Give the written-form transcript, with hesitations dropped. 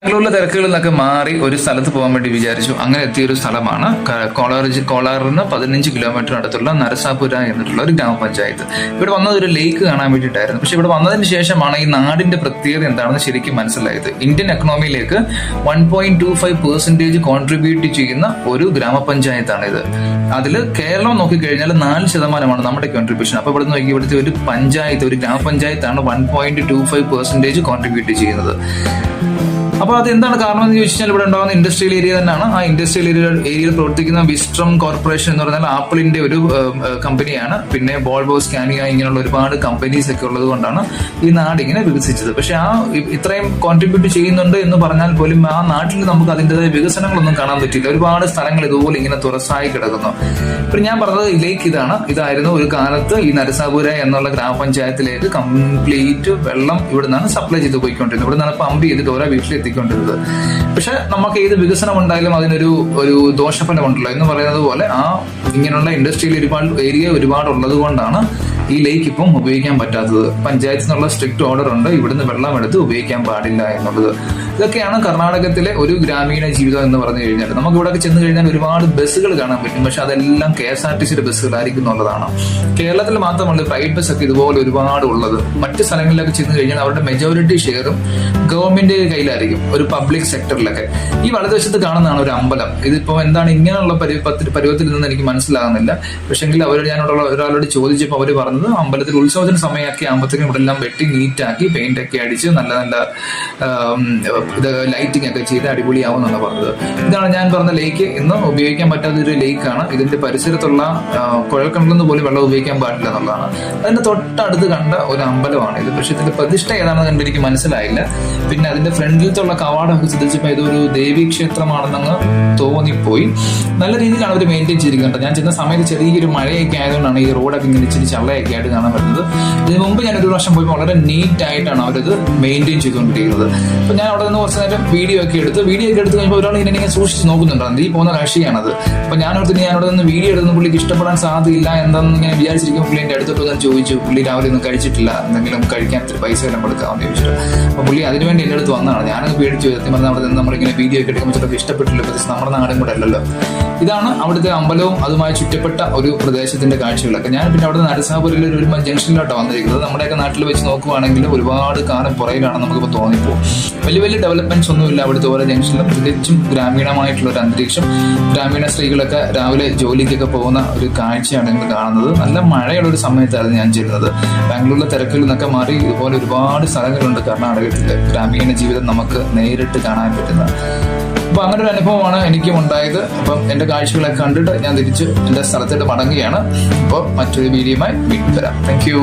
ബാംഗ്ലൂരിലെ തിരക്കുകളിൽ നിന്നൊക്കെ മാറി ഒരു സ്ഥലത്ത് പോകാൻ വേണ്ടി വിചാരിച്ചു. അങ്ങനെ എത്തിയൊരു സ്ഥലമാണ് കോളാറിന് 15 കിലോമീറ്റർ അടുത്തുള്ള നരസാപുര എന്നിട്ടുള്ള ഒരു ഗ്രാമപഞ്ചായത്ത്. ഇവിടെ വന്നത് ഒരു ലേക്ക് കാണാൻ വേണ്ടിയിട്ടായിരുന്നു. പക്ഷെ ഇവിടെ വന്നതിന് ശേഷമാണ് ഈ നാടിന്റെ പ്രത്യേകത എന്താണെന്ന് ശരിക്കും മനസ്സിലായത്. ഇന്ത്യൻ എക്കണോമിയിലേക്ക് 1.25% കോൺട്രിബ്യൂട്ട് ചെയ്യുന്ന ഒരു ഗ്രാമപഞ്ചായത്താണിത്. അതിൽ കേരളം നോക്കിക്കഴിഞ്ഞാൽ 4% നമ്മുടെ കോൺട്രിബ്യൂഷൻ. അപ്പൊ ഇവിടെ നോക്കി ഇവിടുത്തെ ഒരു പഞ്ചായത്ത്, ഒരു ഗ്രാമപഞ്ചായത്താണ് 1.25% കോൺട്രിബ്യൂട്ട് ചെയ്യുന്നത്. അപ്പൊ അത് എന്താണ് കാരണം എന്ന് ചോദിച്ചാൽ ഇവിടെ ഉണ്ടാകുന്ന ഇൻഡസ്ട്രിയൽ ഏരിയ തന്നെയാണ്. ആ ഇൻഡസ്ട്രിയൽ ഏരിയയിൽ പ്രവർത്തിക്കുന്ന വിസ്ട്രം കോർപ്പറേഷൻ എന്ന് പറഞ്ഞാൽ ആപ്പിളിന്റെ ഒരു കമ്പനിയാണ്. പിന്നെ വോൾവോ, സ്കാനിയ ഇങ്ങനെയുള്ള ഒരുപാട് കമ്പനീസ് ഒക്കെ ഉള്ളത് കൊണ്ടാണ് ഈ നാട് ഇങ്ങനെ വികസിച്ചത്. പക്ഷെ ഇത്രയും കോൺട്രിബ്യൂട്ട് ചെയ്യുന്നുണ്ട് എന്ന് പറഞ്ഞാൽ പോലും ആ നാട്ടിൽ നമുക്ക് അതിൻ്റെതായ വികസനങ്ങളൊന്നും കാണാൻ പറ്റില്ല. ഒരുപാട് സ്ഥലങ്ങൾ ഇതുപോലെ ഇങ്ങനെ തുറസായി കിടക്കുന്നു. ഇപ്പൊ ഞാൻ പറഞ്ഞത് ലേക്ക് ഇതായിരുന്നു ഒരു കാലത്ത് ഈ നരസാപുര എന്നുള്ള ഗ്രാമപഞ്ചായത്തിലേക്ക് കംപ്ലീറ്റ് വെള്ളം ഇവിടെ നിന്നാണ് സപ്ലൈ ചെയ്ത് പോയിക്കൊണ്ടിരുന്നത്. ഇവിടെ നിന്നാണ് പമ്പ് ചെയ്തിട്ട് ഓരോ വീട്ടിലെത്തിക്കൊണ്ടിരുന്നത്. പക്ഷെ നമുക്ക് ഏത് വികസനം ഉണ്ടായാലും അതിനൊരു ദോഷഫലമുണ്ടല്ലോ എന്ന് പറയുന്നത് പോലെ ഇങ്ങനെയുള്ള ഇൻഡസ്ട്രിയൽ ഏരിയ ഒരുപാട് ഉള്ളത് കൊണ്ടാണ് ഈ ലേക്ക് ഇപ്പം ഉപയോഗിക്കാൻ പറ്റാത്തത്. പഞ്ചായത്തിൽ നിന്നുള്ള സ്ട്രിക്റ്റ് ഓർഡർ ഉണ്ട്, ഇവിടുന്ന് വെള്ളം എടുത്ത് ഉപയോഗിക്കാൻ പാടില്ല എന്നുള്ളത്. ഇതൊക്കെയാണ് കർണാടകത്തിലെ ഒരു ഗ്രാമീണ ജീവിതം എന്ന് പറഞ്ഞു കഴിഞ്ഞാൽ. നമുക്ക് ഇവിടെ ചെന്ന് കഴിഞ്ഞാൽ ഒരുപാട് ബസ്സുകൾ കാണാൻ പറ്റും, പക്ഷെ അതെല്ലാം KSRTCയുടെ ബസ്സുകളായിരിക്കും എന്നുള്ളതാണ്. കേരളത്തിൽ മാത്രമല്ല പ്രൈവറ്റ് ബസ് ഒക്കെ ഇതുപോലെ ഒരുപാട് ഉള്ളത്. മറ്റ് സ്ഥലങ്ങളിലൊക്കെ ചെന്ന് കഴിഞ്ഞാൽ അവരുടെ മെജോറിറ്റി ഷെയറും ഗവൺമെന്റ് കയ്യിലായിരിക്കും, ഒരു പബ്ലിക് സെക്ടറിലൊക്കെ. ഈ വലതുവശത്ത് കാണുന്നതാണ് ഒരു അമ്പലം. ഇതിപ്പോ എന്താണ് ഇങ്ങനെയുള്ള പരുവത്തിൽ നിന്ന് എനിക്ക് മനസ്സിലാകുന്നില്ല. പക്ഷെങ്കിൽ ഞാൻ ഒരാളോട് ചോദിച്ചപ്പോൾ അവർ പറഞ്ഞത് അമ്പലത്തിൽ ഉത്സവത്തിന് സമയമൊക്കെ ആകുമ്പോഴത്തേക്കും ഇവിടെ എല്ലാം വെട്ടി നീറ്റാക്കി പെയിന്റ് ഒക്കെ അടിച്ച് നല്ല നല്ല ലൈറ്റിംഗ് ഒക്കെ ചെയ്ത് അടിപൊളിയാവും എന്നാണ് പറഞ്ഞത്. ഇതാണ് ഞാൻ പറഞ്ഞ ലേക്ക്. ഇന്ന് ഉപയോഗിക്കാൻ പറ്റാത്ത ഒരു ലേക്കാണ്. ഇതിന്റെ പരിസരത്തുള്ള കുഴൽക്കിണറിൽ പോലും വെള്ളം ഉപയോഗിക്കാൻ പാടില്ല എന്നുള്ളതാണ്. അതിന്റെ തൊട്ടടുത്ത് കണ്ട ഒരു അമ്പലമാണ് ഇത്. പക്ഷെ ഇതിന്റെ പ്രതിഷ്ഠ ഏതാണെന്ന് കണ്ട് എനിക്ക് മനസ്സിലായില്ല. പിന്നെ അതിന്റെ ഫ്രണ്ടിലത്തുള്ള കവാടമൊക്കെ ശ്രദ്ധിച്ചപ്പോൾ ഇതൊരു ദേവീക്ഷേത്രമാണെന്നങ്ങ് തോന്നിപ്പോയി. നല്ല രീതിയിലാണ് അവർ മെയിൻറ്റെയിൻ ചെയ്തിരിക്കുന്നത്. ഞാൻ ചെന്ന സമയത്ത് ചെറിയൊരു മഴയൊക്കെ ആയതുകൊണ്ടാണ് ഈ റോഡൊക്കെ ഇങ്ങനെ ഇച്ചിരി ചള്ളയൊക്കെ ആയിട്ട് കാണാൻ പറ്റുന്നത്. ഇതിന് മുമ്പ് ഞാൻ ഒരു പ്രാവശ്യം പോയപ്പോൾ വളരെ നീറ്റ് ആയിട്ടാണ് അവരത് മെയിൻറ്റെയിൻ ചെയ്തുകൊണ്ടിരിക്കുന്നത്. അപ്പൊ ഞാൻ അവിടെ നിന്ന് കുറച്ച് നേരം വീഡിയോ ഒക്കെ എടുത്ത് കഴിഞ്ഞപ്പോൾ ഒരാൾ ഇങ്ങനെ സൂക്ഷിച്ച് നോക്കുന്നുണ്ടായിരുന്നു. ഈ പോകുന്ന കാഴ്ചയാണത്. അപ്പൊ ഞാൻ അവിടെ നിന്ന് വീഡിയോ എടുക്കുന്ന പുള്ളിക്ക് ഇഷ്ടപ്പെടാൻ സാധ്യതയില്ല എന്താണെന്ന് ഇങ്ങനെ വിചാരിച്ചിരിക്കുമ്പോൾ പുള്ളി എന്റെ അടുത്തോട്ട് ഒന്ന് ചോദിച്ചു. പുള്ളി രാവിലെ ഒന്നും കഴിച്ചിട്ടില്ല, എന്തെങ്കിലും കഴിക്കാൻ ഇത്തിരി പൈസ എല്ലാം കൊടുക്കാമെന്ന് ചോദിച്ചിട്ട്. അപ്പൊ പുള്ളി അതിനുവേണ്ടി എന്റെ അടുത്ത് വന്നതാണ്. ഞാനത് പേടിച്ചു. സത്യം പറഞ്ഞാൽ അവിടെ നിന്ന് നമ്മളിങ്ങനെ വീഡിയോ ഒക്കെ എടുക്കുമ്പോൾ ചിലപ്പോൾ ഇഷ്ടപ്പെട്ടില്ല. പ്രത്യേകിച്ച് നമ്മുടെ നാടും കൂടെ അല്ലല്ലോ. ഇതാണ് അവിടുത്തെ അമ്പലവും അതുമായി ചുറ്റപ്പെട്ട ഒരു പ്രദേശത്തിന്റെ കാഴ്ചകളൊക്കെ. ഞാൻ പിന്നെ അവിടെ നരസാപുരയിൽ ഒരു ജംഗ്ഷനിലോട്ടാണ് വന്നിരിക്കുന്നത്. നമ്മുടെയൊക്കെ നാട്ടിൽ വെച്ച് നോക്കുവാണെങ്കിൽ ഒരുപാട് കാലം പുറകിലാണ് നമുക്കിപ്പോൾ തോന്നിപ്പോകും. വലിയ വലിയ ഡെവലപ്മെന്റ്സ് ഒന്നുമില്ല അവിടുത്തെ ഓരോ ജംഗ്ഷനിലും. തികച്ചും ഗ്രാമീണമായിട്ടുള്ള ഒരു അന്തരീക്ഷം. ഗ്രാമീണ സ്ത്രീകളൊക്കെ രാവിലെ ജോലിക്കൊക്കെ പോകുന്ന ഒരു കാഴ്ചയാണ് നിങ്ങൾ കാണുന്നത്. നല്ല മഴയുള്ള ഒരു സമയത്തായിരുന്നു ഞാൻ ചെയ്യുന്നത്. ബാംഗ്ലൂരിലെ തിരക്കിൽ നിന്നൊക്കെ മാറി ഇതുപോലെ ഒരുപാട് സ്ഥലങ്ങളുണ്ട് കർണാടകത്തിൽ. ഗ്രാമീണ ജീവിതം നമുക്ക് നേരിട്ട് കാണാൻ പറ്റുന്ന. അപ്പൊ അങ്ങനെ ഒരു അനുഭവമാണ് എനിക്കും ഉണ്ടായത്. അപ്പം എന്റെ കാഴ്ചകളൊക്കെ കണ്ടിട്ട് ഞാൻ തിരിച്ച് എന്റെ സ്ഥലത്തോട്ട് മടങ്ങുകയാണ്. അപ്പോൾ മറ്റൊരു വീഡിയോയുമായി വീണ്ടും വരാം. Thank you.